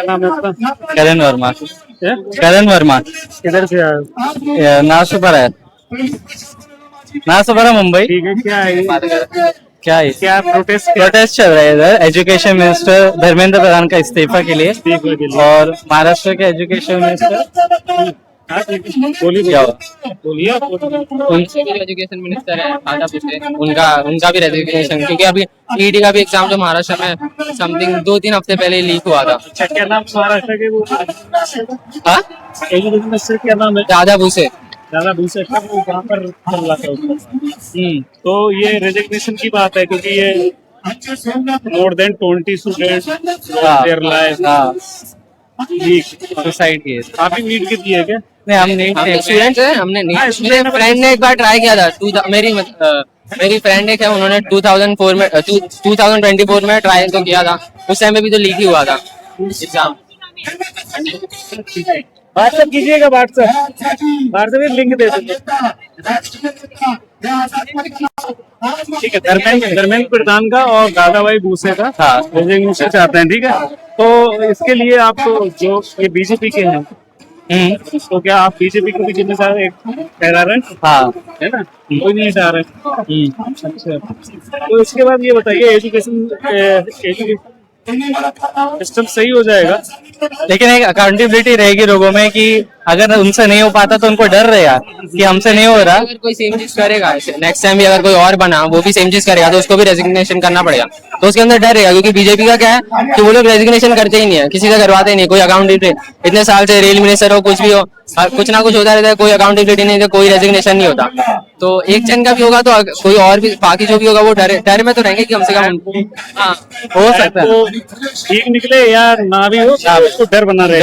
नाम है आपका? करण वर्मा। क्या? करण वर्मा। किधर से आए? नासुपरा है, नासुपरा मुंबई। ठीक है, क्या है? क्या है? क्या प्रोटेस्ट? प्रोटेस्ट चल रहा है इधर एजुकेशन मिनिस्टर धर्मेंद्र प्रधान का इस्तीफा के लिए, और महाराष्ट्र के एजुकेशन मिनिस्टर बोलिए, क्या हुआ? बोलिए आप। उनसे भी एजुकेशन मिनिस्टर है आधा पूछे, उनका भी रेजिग्नेशन, क्योंकि अभी ईडी का भी एग्जाम जो महाराष्ट्र में समथिंग 2-3 हफ्ते पहले लीक हुआ था। अच्छा, क्या नाम महाराष्ट्र के वो? हाँ, एजुकेशन मिनिस्टर क्या नाम है? दादा भूसे। दादा भूसे कहाँ पर चल रहा था उसका? तो ये रेजिग्नेशन की बात है, क्योंकि ये more than 20 students their life suicide की। आप भी नीट की दी है क्या? नहीं, हम नहीं स्टूडेंट्स हैं, हमने नहीं। हाँ, मेरे फ्रेंड ने एक बार ट्राई किया था, मेरी फ्रेंड एक है, उन्होंने 2024 में ट्राई तो किया था, उस टाइम में भी तो लीक ही हुआ था एग्जाम। व्हाट्सएप कीजिएगा, व्हाट्सएप लिंक दे दीजिए। ठीक है, धर्मेंद्र प्रधान का और दादा भाई भूसे का रेजिग्नेशन चाहते हैं, ठीक है? तो इसके लिए आप जो ये बीजेपी के हैं, तो क्या आप बीजेपी को भी जिम्मेदार ठहरा रहे हैं? हाँ, है ना, कोई नहीं ठहरा रहे। अच्छा, तो इसके बाद ये बताइए, एजुकेशन सिस्टम सही हो जाएगा, लेकिन एक अकाउंटेबिलिटी रहेगी लोगों में कि अगर उनसे नहीं हो पाता तो उनको डर रहेगा कि हमसे नहीं हो रहा। अगर कोई सेम चीज करेगा नेक्स्ट टाइम भी, अगर कोई और बना वो भी सेम चीज करेगा तो उसको भी रेजिग्नेशन करना पड़ेगा, तो उसके अंदर डर रहेगा। क्योंकि बीजेपी का क्या है कि वो लोग रेजिग्नेशन करते ही नहीं है, किसी का करवाते ही नहीं, कोई अकाउंटेबिलिटी। इतने साल से रेल मिनिस्टर हो, कुछ भी हो, कुछ ना कुछ होता रहता है, कोई अकाउंटेबिलिटी नहीं, कोई रेजिग्नेशन नहीं होता। तो एक जन का भी होगा तो कोई और भी, बाकी जो भी होगा वो डर में तो रहेंगे कि कम से कम हो सकता है। तो ठीक निकले या ना भी हो, उसको डर बना रहे।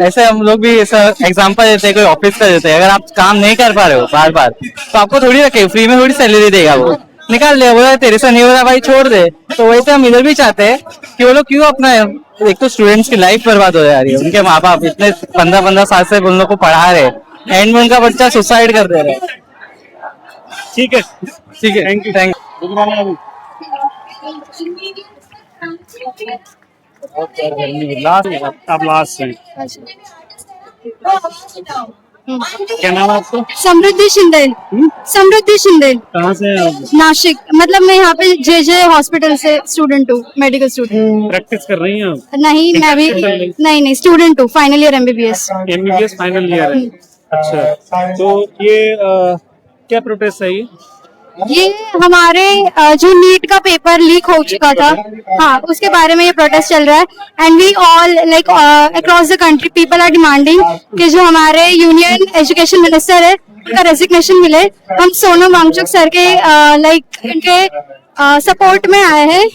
ऐसे हम लोग भी ऐसा एग्जांपल देते हैं, कोई ऑफिस का देते हैं, अगर आप काम नहीं कर पा रहे हो बार बार तो आपको थोड़ी रखे फ्री में थोड़ी सैलरी देगा, वो निकाल ले, बोला तेरे से नहीं हो रहा भाई छोड़ दे। तो वैसे हम इधर भी चाहते हैं कि वो लोग क्यों अपना, एक तो स्टूडेंट्स की लाइफ बर्बाद हो जा रही है, उनके माँ बाप इतने 15-15 साल से उन लोग को पढ़ा रहे, एंड में उनका बच्चा सुसाइड कर दे रहे हैं। ठीक है, ठीक है, थैंक यू। आप लास्ट हैं, क्या नाम है आपको? समृद्धि शिंदे। समृद्धि शिंदे, कहाँ से हैं आप? नासिक। मतलब मैं यहाँ पे जे हॉस्पिटल से स्टूडेंट हूँ, मेडिकल स्टूडेंट। प्रैक्टिस कर रही हैं आप? नहीं, मैं भी नहीं स्टूडेंट हूँ, final year MBBS। MBBS final year है। अच्छा, तो ये क्या प्रोटेस्ट है ये हमारे जो नीट का पेपर लीक हो चुका था, हाँ, उसके बारे में ये प्रोटेस्ट चल रहा है। And we all like across the country people are demanding कि जो हमारे यूनियन एजुकेशन मिनिस्टर है उनका रेजिग्नेशन मिले। हम सोनम वांगचुक सर के लाइक इनके सपोर्ट में आए हैं,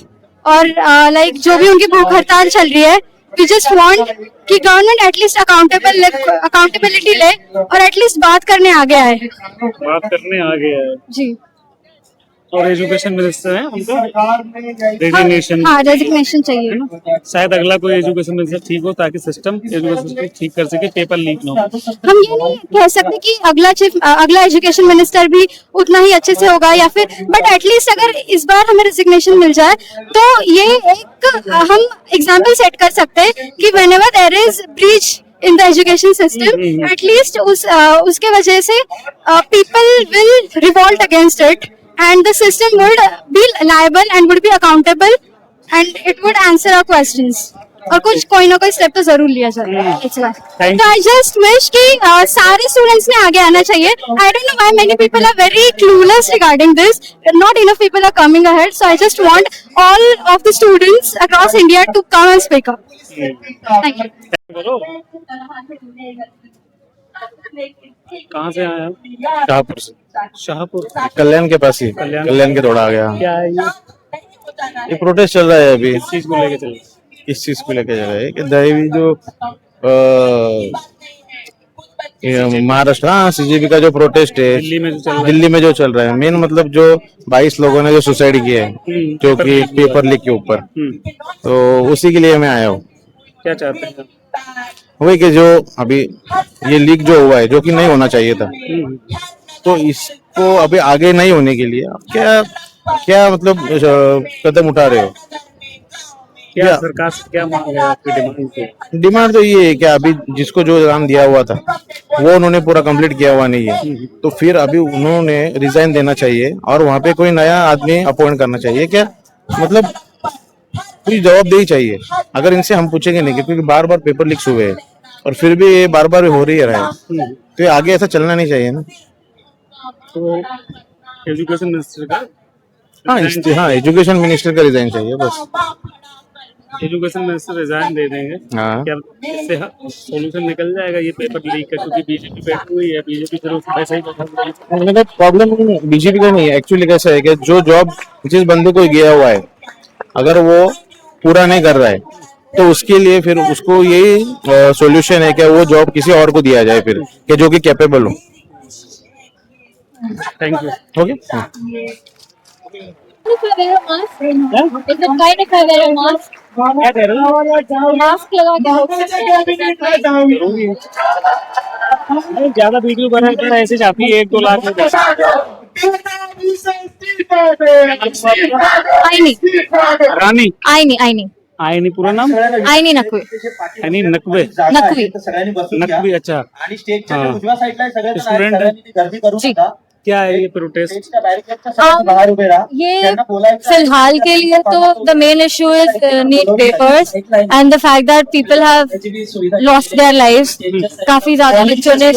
और लाइक जो भी उनकी भूख हड़ताल चल रही है, वी जस्ट वांट कि गवर्नमेंट एटलीस्ट अकाउंटेबिलिटी ले और एटलीस्ट बात करने आगे आए। बात करने आ गया है। जी और एजुकेशन मिनिस्टर है उनका रेजिग्नेशन, हाँ रेजिग्नेशन चाहिए। है ना? शायद अगला कोई एजुकेशन मिनिस्टर ठीक हो ताकि सिस्टम एजुकेशन सिस्टम ठीक कर सके, पेपर लीक ना हो। हम ये नहीं कह सकते कि अगला एजुकेशन मिनिस्टर भी उतना ही अच्छे से होगा या फिर, बट एटलीस्ट अगर इस बार हमें रेजिग्नेशन मिल जाए तो ये एक हम एग्जाम्पल सेट कर सकते हैं कि whenever there is breach in the education system, at least उसके वजह से people will revolt against it and the system would be liable and would be accountable and it would answer our questions. और कुछ कोई ना कोई step तो जरूर लिया जाए इस बार। तो आई जस्ट विश कि सारे स्टूडेंट्स ने आगे आना चाहिए। I don't know why many people are very clueless regarding this, not enough people are coming ahead, so I just want all of the students across India to come and speak up. Thank you. कहाँ से आए आप? शाहपुर से। शाहपुर कल्याण के पास ही, कल्याण के थोड़ा आ गया। क्या है ये प्रोटेस्ट चल रहा है अभी। इस चीज को लेके चले? इस चीज को लेकर जा रहा है कि दहेवी जो महाराष्ट्र, हाँ सीजेपी का जो प्रोटेस्ट है दिल्ली में जो चल रहा है, मेन मतलब जो 22 लोगों ने जो सुसाइड किया है जो कि पेपर लीक के ऊपर, तो उसी के लिए मैं आया हूँ। क्या चाहते हैं? वही कि जो अभी ये लीक जो हुआ है जो कि नहीं होना चाहिए था, तो इसको अभी आगे नहीं होने के लिए आप क्या मतलब कदम उठा रहे हो? क्या सरकार से क्या मांग है आपकी डिमांड पे? डिमांड तो ये है कि अभी जिसको जो काम दिया हुआ था वो उन्होंने पूरा कंप्लीट किया हुआ नहीं है, तो फिर अभी उन्होंने रिजाइन देना चाहिए और वहाँ पे कोई नया आदमी अपॉइंट करना चाहिए। क्या मतलब कोई जवाबदेही चाहिए। अगर इनसे हम पूछेंगे नहीं, क्योंकि बार बार पेपर लीक्स हुए हैं और फिर भी ये बार बार हो रही है, तो ये आगे ऐसा चलना नहीं चाहिए ना। तो एजुकेशन मिनिस्टर का हाँ एजुकेशन मिनिस्टर का रिजाइन चाहिए बस। एजुकेशन मिनिस्टर रिजाइन दे देंगे, हाँ। क्या इससे सोल्यूशन निकल जाएगा ये पेपर लीक का? क्योंकि बीजेपी बैठी हुई है, बीजेपी सिर्फ ऐसा ही बैठा। प्रॉब्लम बीजेपी का नहीं है, एक्चुअली कैसा है कि जो जॉब जिस बंदे को गया हुआ है अगर वो पूरा नहीं कर रहा है तो उसके लिए फिर उसको यही सॉल्यूशन है कि वो जॉब किसी और को दिया जाए फिर, कि जो कि कैपेबल हो। Thank you. ओके क्या कह रहे हो? मास्क लगा नहीं, ज्यादा वीडियो बना कर ऐसे जाती है 1-2 लाख में। रानी आईनी पूरा नाम? आईनी नकवी। आईनी नकवे। नकवी, अच्छा। स्टूडेंट क्या है ये प्रोटेस्ट? ये फिलहाल के लिए तो the main issue is NEET papers and the fact that people have lost their lives. काफी ज्यादा बच्चों ने,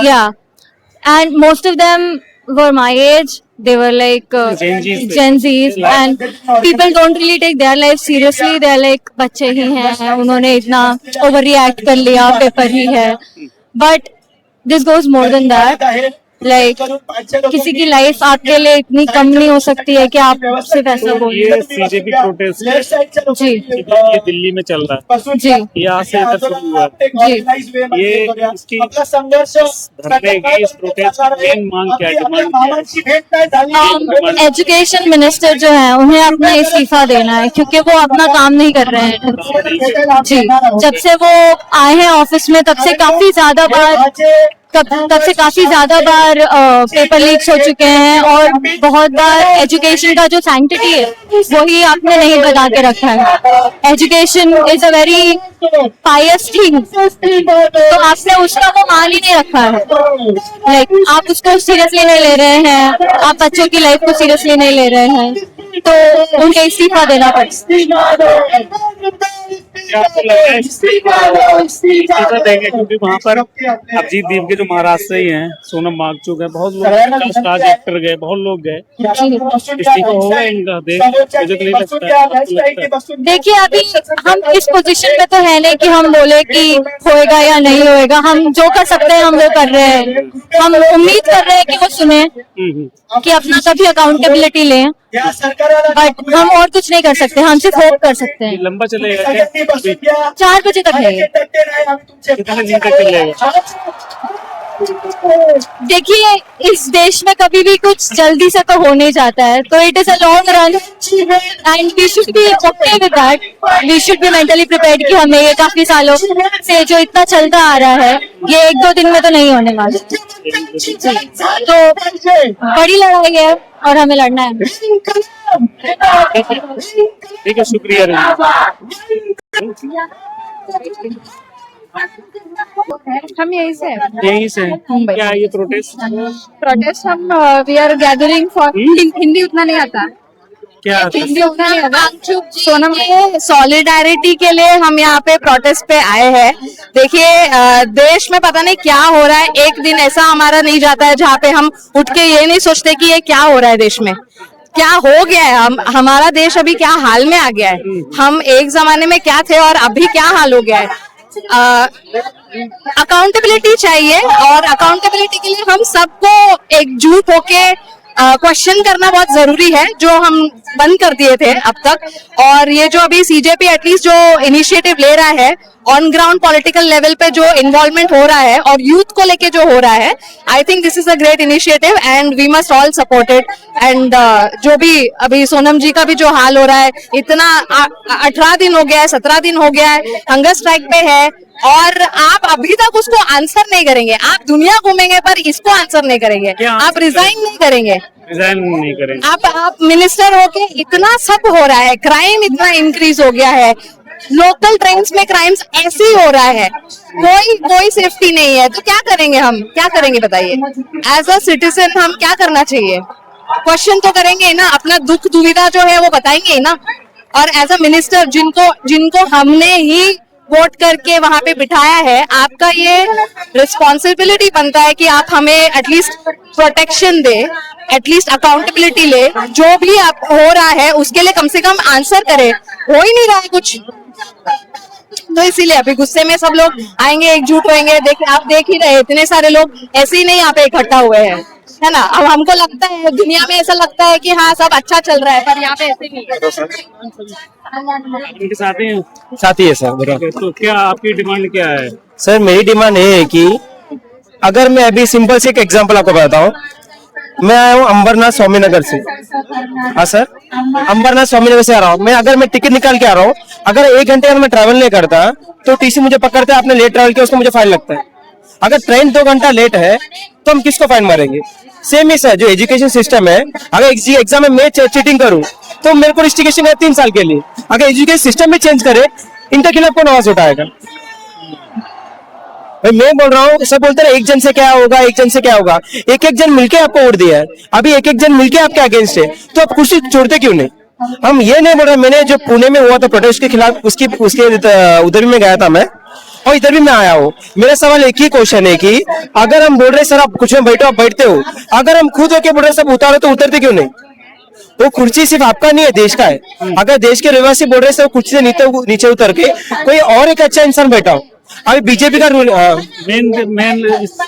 या and most of them were my age. They were like Gen Zs and people don't really take their life seriously. They're like बच्चे ही हैं, उन्होंने इतना overreact कर लिया, पेपर ही है. But this goes more than that. Like किसी की life आपके लिए इतनी कम नहीं हो सकती है कि आप सिर्फ ऐसा बोल। ये सीजेपी प्रोटेस्ट जी ये दिल्ली में चल रहा है जी, यहाँ से इधर शुरू हुआ जी। ये इसकी धरने की इस प्रोटेस्ट की मेन मांग क्या है? एजुकेशन मिनिस्टर जो है उन्हें अपना इस्तीफा देना है क्योंकि वो अपना काम नहीं कर रहे हैं जी। जब से वो आए हैं ऑफिस में तब से काफी ज्यादा बार पेपर लीक्स हो चुके हैं और बहुत बार एजुकेशन का जो सैंक्टिटी है वही आपने नहीं बता के रखा है। Education is a very Payas thing, तो आपने उसका वो मान ही नहीं रखा है। लाइक आप उसको सीरियसली नहीं ले रहे हैं, आप बच्चों की लाइफ को सीरियसली नहीं ले रहे हैं, तो उन्हें इस्तीफा देना देंगे क्योंकि वहाँ पर अभिजीत दीप के जो महाराष्ट्र ही हैं, सोनम वांगचुक है, बहुत लोग स्टार एक्टर गए, बहुत लोग गए, इस्तीफा होगा इनका? देखिए अभी हम इस पोजीशन में तो है नहीं कि हम बोले कि होएगा या नहीं होएगा। हम जो कर सकते हैं हम वो कर रहे हैं। हम उम्मीद कर रहे हैं कि वो सुने, कि अपना कभी अकाउंटेबिलिटी लें, बट हम और कुछ नहीं कर सकते, हम सिर्फ होप कर सकते हैं। लंबा चलेगा अभी 4 बजे तक है ये। कितने दिन तक चलेगा? देखिए, इस देश में कभी भी कुछ जल्दी से तो हो नहीं जाता है, तो it is a long run and we should be okay with that. We should be mentally prepared कि हमें ये काफी सालों से जो इतना चलता आ रहा है, ये 1-2 दिन में तो नहीं होने वाला। तो बड़ी लड़ाई है और हमें लड़ना है। ठीक है, शुक्रिया। हम यहीं से यहीं से मुंबई। क्या ये प्रोटेस्ट हम we are gathering for Hindi उतना नहीं आता, क्या हिंदी उतना नहीं आता। सोनम के सॉलिडारिटी के लिए हम यहाँ पे प्रोटेस्ट पे आए हैं। देखिए, देश में पता नहीं क्या हो रहा है। एक दिन ऐसा हमारा नहीं जाता है जहाँ पे हम उठ के ये नहीं सोचते कि ये क्या हो रहा है देश में, क्या हो गया है। हमारा देश अभी क्या हाल में आ गया है। हम एक जमाने में क्या थे और अभी क्या हाल हो गया है। अकाउंटेबिलिटी चाहिए और अकाउंटेबिलिटी के लिए हम सबको एकजुट होके क्वेश्चन करना बहुत जरूरी है, जो हम बंद कर दिए थे अब तक। और ये जो अभी सीजेपी एटलीस्ट जो इनिशिएटिव ले रहा है ऑन ग्राउंड पॉलिटिकल लेवल पे, जो इन्वॉल्वमेंट हो रहा है और यूथ को लेके जो हो रहा है, I think this is a great initiative and we must all support it. And जो भी अभी सोनम जी का भी जो हाल हो रहा है, इतना 18 दिन हो गया है, 17 दिन हो गया है, हंगर स्ट्राइक पे है और आप अभी तक उसको आंसर नहीं करेंगे। आप दुनिया घूमेंगे पर इसको आंसर नहीं करेंगे, आप रिजाइन नहीं करेंगे, रिजाइन नहीं करेंगे। आप मिनिस्टर होके इतना सब हो रहा है, क्राइम इतना इंक्रीज हो गया है, लोकल ट्रेन्स में क्राइम्स ऐसे ही हो रहा है, कोई सेफ्टी नहीं है। तो क्या करेंगे हम, क्या करेंगे बताइए। एज अ सिटीजन हम क्या करना चाहिए, क्वेश्चन तो करेंगे ना, अपना दुख दुविधा जो है वो बताएंगे ना। और एज अ मिनिस्टर जिनको हमने ही वोट करके वहां पे बिठाया है, आपका ये रिस्पॉन्सिबिलिटी बनता है कि आप हमें एटलीस्ट प्रोटेक्शन दे, एटलीस्ट अकाउंटेबिलिटी ले, जो भी आप हो रहा है उसके लिए कम से कम आंसर करे। हो ही नहीं रहा है कुछ, तो इसीलिए अभी गुस्से में सब लोग आएंगे, एकजुट होंगे। आप देख ही रहे, इतने सारे लोग ऐसे ही नहीं यहाँ पे इकट्ठा हुए हैं, है ना। अब हमको लगता है, दुनिया में ऐसा लगता है कि हाँ सब अच्छा चल रहा है, पर यहाँ पे ऐसे नहीं है। इनके साथी हैं? साथी है सर। तो क्या आपकी डिमांड क्या है? सर मेरी डिमांड ये है कि अगर मैं अभी सिंपल से एक एग्जांपल आपको बताऊं, मैं आया हूँ अंबरनाथ स्वामीनगर से। हाँ सर, अंबरनाथ स्वामीनगर से आ रहा हूँ मैं। अगर मैं टिकट निकाल के आ रहा हूँ, अगर 1 घंटे अगर मैं ट्रैवल नहीं करता तो टीसी मुझे पकड़ता है, आपने लेट ट्रैवल किया उसको मुझे फाइन लगता है। अगर ट्रेन 2 घंटा लेट है तो हम किसको फाइन मारेंगे। सेम ही सर, जो एजुकेशन सिस्टम है, अगर एग्जाम में मैं चीटिंग करूँ तो मेरे को रिस्ट्रिक्शन है 3 साल के लिए। अगर एजुकेशन सिस्टम में चेंज करे, इनके खिलाफ कौन आवाज उठाएगा। भाई मैं बोल रहा हूँ, सब बोलते हैं एक जन से क्या होगा, एक जन से क्या होगा। एक जन मिलके आपको वोट दिया है, अभी एक जन मिलके आपके अगेंस्ट है, तो आप कुर्सी छोड़ते क्यों नहीं। हम ये नहीं बोल रहे। मैंने जो पुणे में हुआ था प्रोटेस्ट के खिलाफ, उसके उधर भी मैं गया था मैं, और इधर भी मैं आया हूँ। मेरा सवाल एक ही क्वेश्चन है कि अगर हम बोल रहे सर आप कुछ में बैठो, आप बैठते हो, अगर हम खुद होके बोल रहे सब उतारो तो उतरते क्यों नहीं। वो कुर्सी सिर्फ आपका नहीं है, देश का है। अगर देश के रहवासी बोल रहे सब कुर्सी से नीचे उतर के कोई और एक अच्छा इंसान बैठा हो। अभी बीजेपी का रूल मेन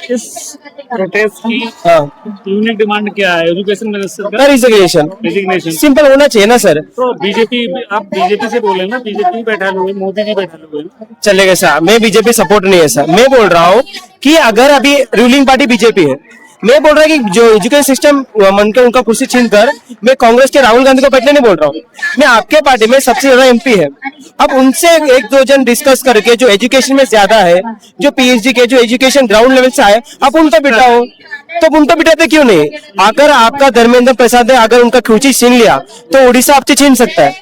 इस प्रोटेस्ट की यूनिक डिमांड क्या है? एजुकेशन मिनिस्टर का रिजिग्नेशन सिंपल होना चाहिए ना सर। तो बीजेपी, आप बीजेपी से बोले ना, बीजेपी बैठा हुए, मोदी जी बैठा हुए चलेगा सर। मैं बीजेपी सपोर्ट नहीं है सर। मैं बोल रहा हूँ कि अगर अभी रूलिंग पार्टी बीजेपी है, मैं बोल रहा हूँ कि जो एजुकेशन सिस्टम मन के उनका कुर्सी छीन कर, मैं कांग्रेस के राहुल गांधी को बैठने नहीं बोल रहा हूँ। मैं आपके पार्टी में सबसे ज्यादा एमपी है, अब उनसे 1-2 जन डिस्कस करके जो एजुकेशन में ज्यादा है, जो पीएचडी के, जो एजुकेशन ग्राउंड लेवल से आए, आप उनका बिठाओ। तो उनका बिठाते क्यों नहीं। अगर आपका धर्मेंद्र प्रसाद ने अगर उनका कुर्सी छीन लिया तो उड़ीसा आपसे छीन सकता है।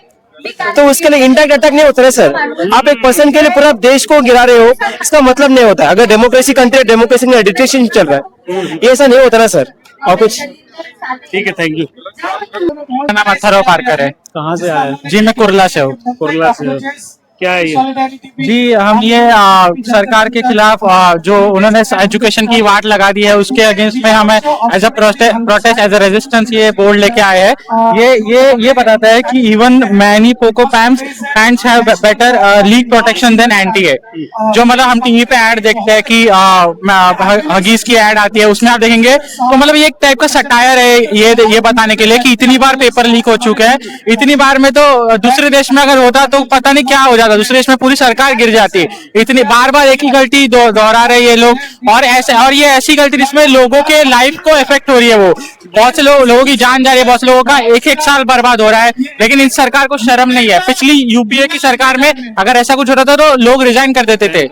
तो उसके लिए इंडायरेक्ट अटैक नहीं होता है सर। आप एक पर्सन के लिए पूरा देश को गिरा रहे हो, इसका मतलब नहीं होता है। अगर डेमोक्रेसी कंट्री, डेमोक्रेसी में डिक्टेटरशिप चल रहा है, ये ऐसा नहीं होता ना सर। और कुछ ठीक है, थैंक यू। मेरा नाम अथर्व पारकर है। कहाँ से आए? जी मैं कुरला से हूँ। कुरला से। क्या है ये? जी हम ये सरकार के खिलाफ जो उन्होंने एजुकेशन की वाट लगा दी है, उसके अगेंस्ट में हमें as a protest, as a resistance ये बोर्ड लेके आए हैं। ये बताता है कि even many Poko pants have better leak protection than NTA. जो मतलब हम टीवी पे ऐड देखते हैं कि हगीज की ऐड आती है, उसमें आप देखेंगे तो मतलब ये एक टाइप का सटायर है, ये बताने के लिए कि इतनी बार पेपर लीक हो चुके हैं। इतनी बार में तो दूसरे देश में अगर होता तो पता नहीं क्या हो जाता जाएगा, दूसरे देश में पूरी सरकार गिर जाती है। इतनी बार बार एक ही गलती दोहरा रहे ये लोग, और ये ऐसी गलती जिसमें लोगों के लाइफ को इफेक्ट हो रही है। वो बहुत से लोगों की जान जा रही है, बहुत से लोगों का एक साल बर्बाद हो रहा है, लेकिन इस सरकार को शर्म नहीं है। पिछली यूपीए की सरकार में अगर ऐसा कुछ होता था तो लोग रिजाइन कर देते थे,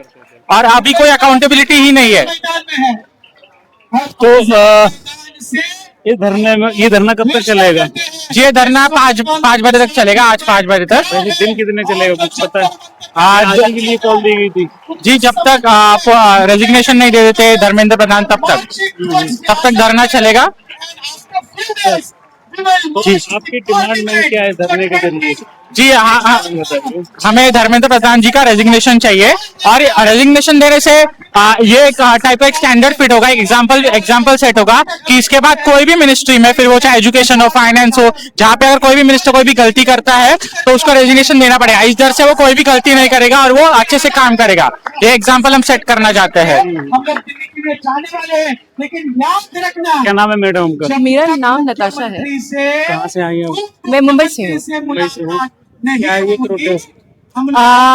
और अभी कोई अकाउंटेबिलिटी ही नहीं है। तो ये धरना कब तक चलेगा? ये धरना 5 बजे तक चलेगा, आज 5 बजे तक। दिन कितने चलेगा कुछ पता है? आज के लिए कॉल दी गई थी जी, जब तक आप रेजिग्नेशन नहीं दे देते धर्मेंद्र प्रधान तब तक धरना चलेगा जी। आपकी डिमांड में क्या है धरने के जरिए? जी हमें धर्मेंद्र प्रधान जी का रेजिग्नेशन चाहिए, और रेजिग्नेशन देने से ये एक टाइप का स्टैंडर्ड फिट होगा, एक एग्जाम्पल सेट होगा कि इसके बाद कोई भी मिनिस्ट्री में, फिर वो चाहे एजुकेशन हो, फाइनेंस हो, जहाँ पे अगर कोई भी मिनिस्टर कोई भी गलती करता है तो उसको रेजिग्नेशन देना पड़ेगा। इस डर से वो कोई भी गलती नहीं करेगा और वो अच्छे से काम करेगा। ये एग्जाम्पल हम सेट करना चाहते हैं। क्या नाम है मैडम आपका? मेरा नाम नताशा है। कहाँ से आई हैं? मैं मुंबई से हूँ। क्या है ये प्रोटेस्ट?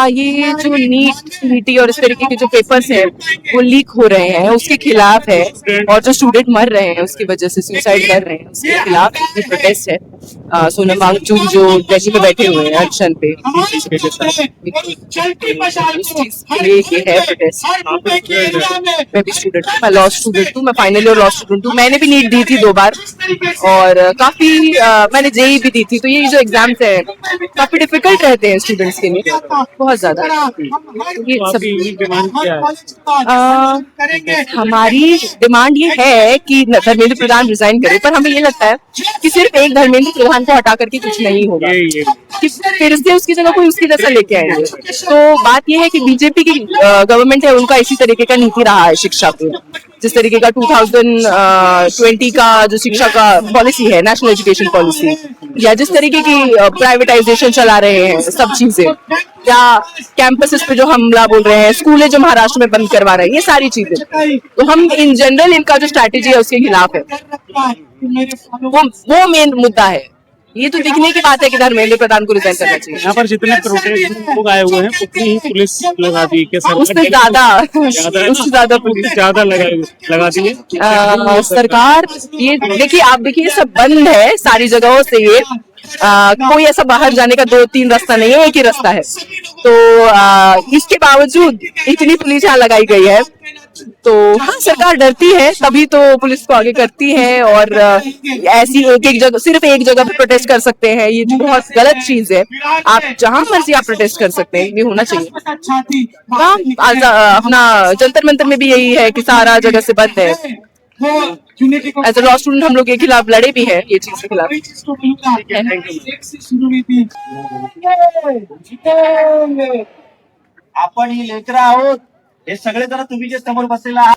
ये जो नीट और इस तरीके के जो पेपर्स हैं वो लीक हो रहे हैं, उसके खिलाफ है, और जो स्टूडेंट मर रहे हैं उसकी वजह से, सुसाइड कर रहे हैं, उसके खिलाफ ये प्रोटेस्ट है। सोनम वांगचुक जो दिल्ली में बैठे हुए हैं एक्शन पे, उस चीज के लिए ये है प्रोटेस्ट। मैं भी स्टूडेंट हूँ, मैं लॉ स्टूडेंट हूँ, मैं फाइनल ईयर लॉ स्टूडेंट हूँ। मैंने भी नीट दी थी 2 बार, और काफी मैंने जेई भी दी थी। तो ये जो एग्जाम्स है काफी डिफिकल्ट रहते हैं स्टूडेंट्स के लिए, बहुत ज्यादा। ये सब डिमांड क्या है? हमारी डिमांड ये है कि धर्मेंद्र प्रधान रिजाइन करे, पर हमें ये लगता है कि सिर्फ एक धर्मेंद्र प्रधान को हटा करके कुछ नहीं होगा, कि फिर से उसकी जगह कोई उसकी जैसा लेके आएंगे। तो बात ये है कि बीजेपी की गवर्नमेंट है, उनका इसी तरीके का नीति रहा है शिक्षा पे, जिस तरीके का 2020 का जो शिक्षा का पॉलिसी है, नेशनल एजुकेशन पॉलिसी, या जिस तरीके की प्राइवेटाइजेशन चला रहे हैं सब चीजें, या कैंपसेस पे जो हमला बोल रहे हैं, स्कूलें जो महाराष्ट्र में बंद करवा रहे हैं, ये सारी चीजें। तो हम इन जनरल इनका जो स्ट्रैटेजी है उसके खिलाफ है। वो मेन मुद्दा है। ये तो दिखने की बात है कि धर्मेंद्र प्रधान को रिजाइन करना चाहिए। यहाँ पर जितने प्रोटेस्ट लोग आए हुए हैं उतनी ही पुलिस लगा दी है? उससे ज्यादा पुलिस ज्यादा लगा दी है सरकार। ये देखिए, आप देखिए सब बंद है सारी जगहों से। ये कोई ऐसा बाहर जाने का 2-3 रास्ता नहीं है, एक ही रास्ता है। तो इसके बावजूद इतनी पुलिस यहाँ लगाई गई है। तो हाँ, सरकार डरती है, तभी तो पुलिस को आगे करती है, और ऐसी एक जगह, सिर्फ एक जगह पे प्रोटेस्ट कर सकते हैं, ये बहुत गलत चीज है। आप जहां मर्जी आप प्रोटेस्ट कर सकते हैं, ये होना चाहिए। हाँ, अपना जंतर मंतर में भी यही है कि सारा जगह से बंद है। एज ए लॉ स्टूडेंट हम लोग के खिलाफ लड़े भी हैं, ये चीज के खिलाफ। आपण ही लेकरं आहोत, हे सगळे जण तुम्ही जे समोर बसलेला आहात